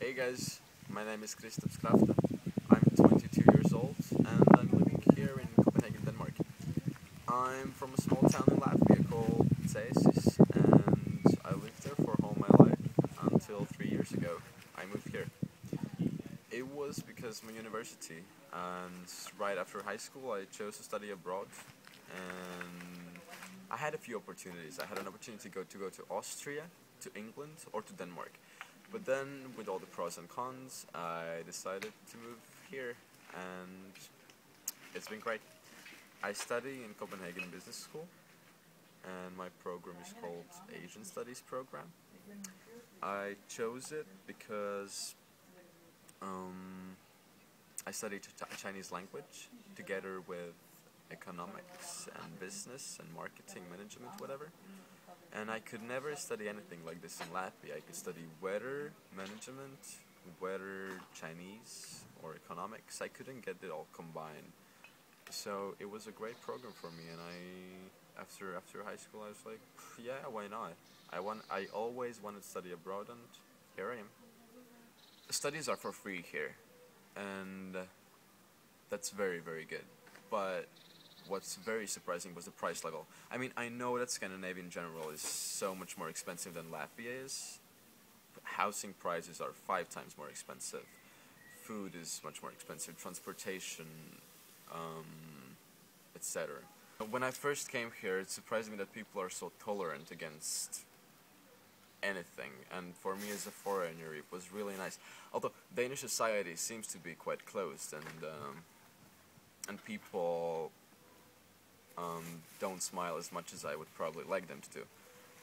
Hey guys, my name is Kristaps. I'm 22 years old and I'm living here in Copenhagen, Denmark. I'm from a small town in Latvia called Cesis and I lived there for all my life until 3 years ago. I moved here. It was because my university and right after high school I chose to study abroad and I had a few opportunities. I had an opportunity to go to Austria, to England or to Denmark. But then, with all the pros and cons, I decided to move here, and it's been great. I study in Copenhagen Business School, and my program is called Asian Studies Program. I chose it because I studied Chinese language together with economics and business and marketing management, whatever. And I could never study anything like this in Latvia. I could study weather management, weather Chinese, or economics. I couldn't get it all combined. So it was a great program for me, and after high school I was like, yeah, why not? I always wanted to study abroad, and here I am. Studies are for free here, and that's very good. But what's very surprising was the price level. I mean, I know that Scandinavia in general is so much more expensive than Latvia is. Housing prices are 5 times more expensive. Food is much more expensive. Transportation, etc. When I first came here, it surprised me that people are so tolerant against anything, and for me as a foreigner it was really nice. Although Danish society seems to be quite closed, and people don't smile as much as I would probably like them to do.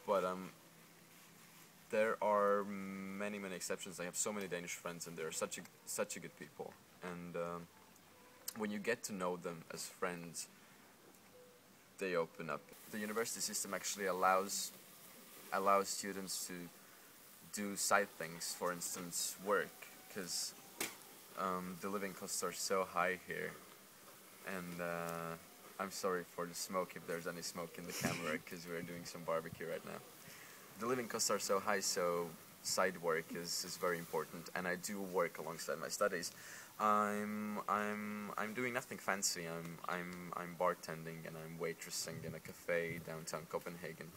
But there are many exceptions. I have so many Danish friends, and they're such a good people. And when you get to know them as friends, they open up. The university system actually allows students to do side things. For instance, work, because the living costs are so high here, and I'm sorry for the smoke if there's any smoke in the camera, because we're doing some barbecue right now. The living costs are so high, so side work is very important, and I do work alongside my studies. I'm doing nothing fancy. I'm bartending and I'm waitressing in a cafe downtown Copenhagen.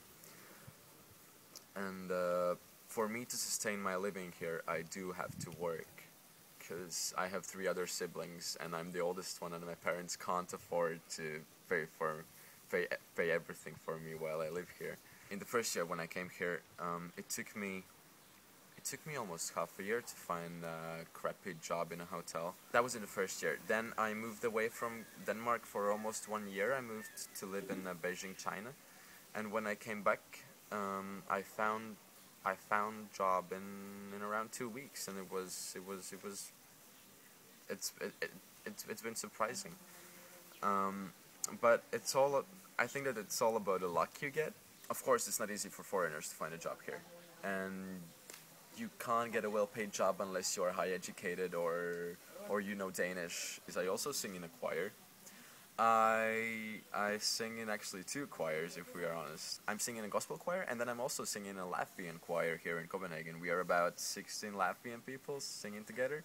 And for me to sustain my living here, I do have to work, because I have 3 other siblings and I'm the oldest one, and my parents can't afford to pay everything for me while I live here. In the first year when I came here, it took me almost half a year to find a crappy job in a hotel. That was in the first year. Then I moved away from Denmark for almost 1 year. I moved to live in Beijing, China, and when I came back, I found job in around 2 weeks, and it's been surprising. But I think that it's all about the luck you get. Of course, it's not easy for foreigners to find a job here, and you can't get a well-paid job unless you're high educated or you know Danish. I also sing in a choir. I sing in actually 2 choirs, if we are honest. I'm singing in a gospel choir, and then I'm also singing in a Latvian choir here in Copenhagen. We are about 16 Latvian people singing together,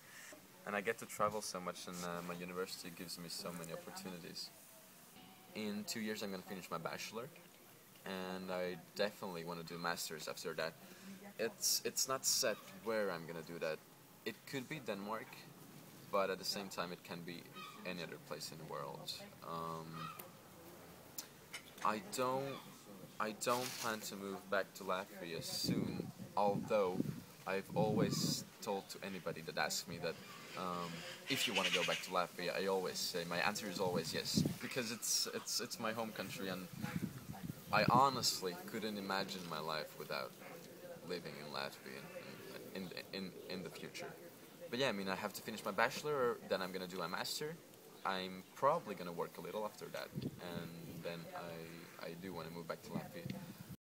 and I get to travel so much, and my university gives me so many opportunities. In 2 years I'm going to finish my bachelor, and I definitely want to do masters after that. It's not set where I'm going to do that. It could be Denmark, but at the same time it can be any other place in the world. I don't plan to move back to Latvia soon, although I've always told to anybody that asks me that if you want to go back to Latvia, I always say my answer is always yes, because it's my home country, and I honestly couldn't imagine my life without living in Latvia in the future. But yeah, I mean, I have to finish my bachelor, then I'm gonna do my master. I'm probably gonna work a little after that, and then I do want to move back to Latvia.